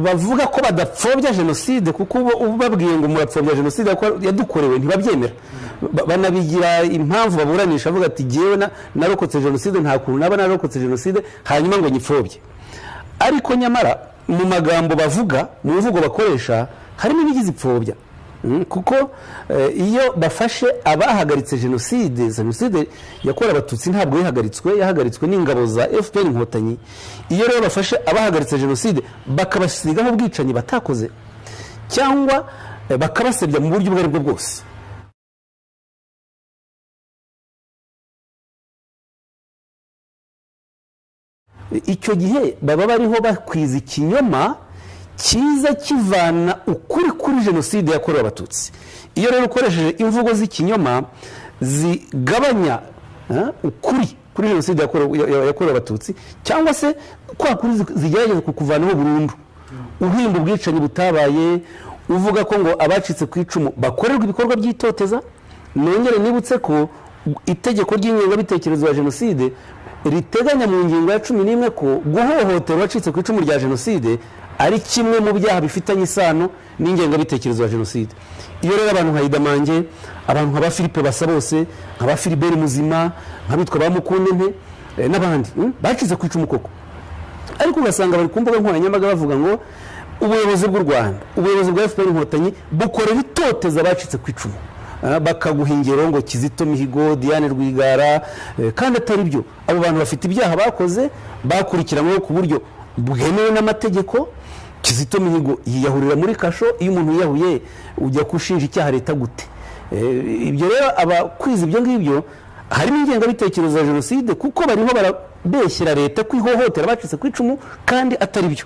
bavuga ko badapfobya jenoside kuko ubabwiye ngo murapfobya jenoside yadukorewe ntibabyemera, banabigira impamvu baburanisha avuga ati jyewe narokotse jenoside nta kuntu naba narokotse jenoside hanyuma ngo nyipfobye. Ariko nyamara mu magambo bavuga, mu mvugo bakoresha harimo ibigize ipfobya, kuko iyo bafashe abahagaritse jenoside yakorewe abatutsi ntabwo yahagaritswe n'ingabo za FPR Inkotanyi. Iyo rero bafashe abahagaritse jenoside bakabasigaho ubwicanyi batakoze cyangwa bakabasebya mu buryo ubwo ari bwo bwose, icyo gihe baba bariho bakwiza ikinyoma kiza kivana ukuri kuri jenoside yakorewe abatutsi. Iyo rero ukoresheje imvugo z'ikinyoma zigabanya ukuri kuri jenoside yakorewe abatutsi, cyangwa se kwa kuri zigerageza kukuvanaho burundu, uhimba ubwicanyi butabaye, uvuga ko ngo abacitse ku icumu bakorerwa ibikorwa by'itoteza. Nongere nibutse ko itegeko ry'ingengabitekerezo ya jenoside riteganya mu ngingo ya 11 ko guhohotera abacitse ku icumu rya jenoside ari kimwe mu byaha bifitanye isano n'ingengabitekerezo ya jenoside. Iyo rero abantu nka Idamange, abantu nka ba Philippe Basabose, nka ba Philibert Muzima, nk'abitwa ba Mukundente n'abandi bacitse ku icumu koko, ariko ugasanga bari ku mbuga nkoranyambaga bavuga ngo ubuyobozi bw'u Rwanda, ubuyobozi bwa FPR Inkotanyi bukorera itoteza abacitse ku icumu, bakaguha ingero ngo Kizito Mihigo, Diane Rwigara, kandi atari byo. Abo bantu bafite ibyaha bakoze bakurikiranyweho ku buryo bwemewe n'amategeko. Kizito Mihigo yiyahurira muri kasho. Iyo umuntu yiyahuye ujya kushinja icyaha leta gute? Ibyo rero abakwiza ibyo ngibyo harimo ingengabitekerezo ya jenoside, kuko bariho barabeshyira leta kwihohotera abacitse ku icumu kandi atari byo.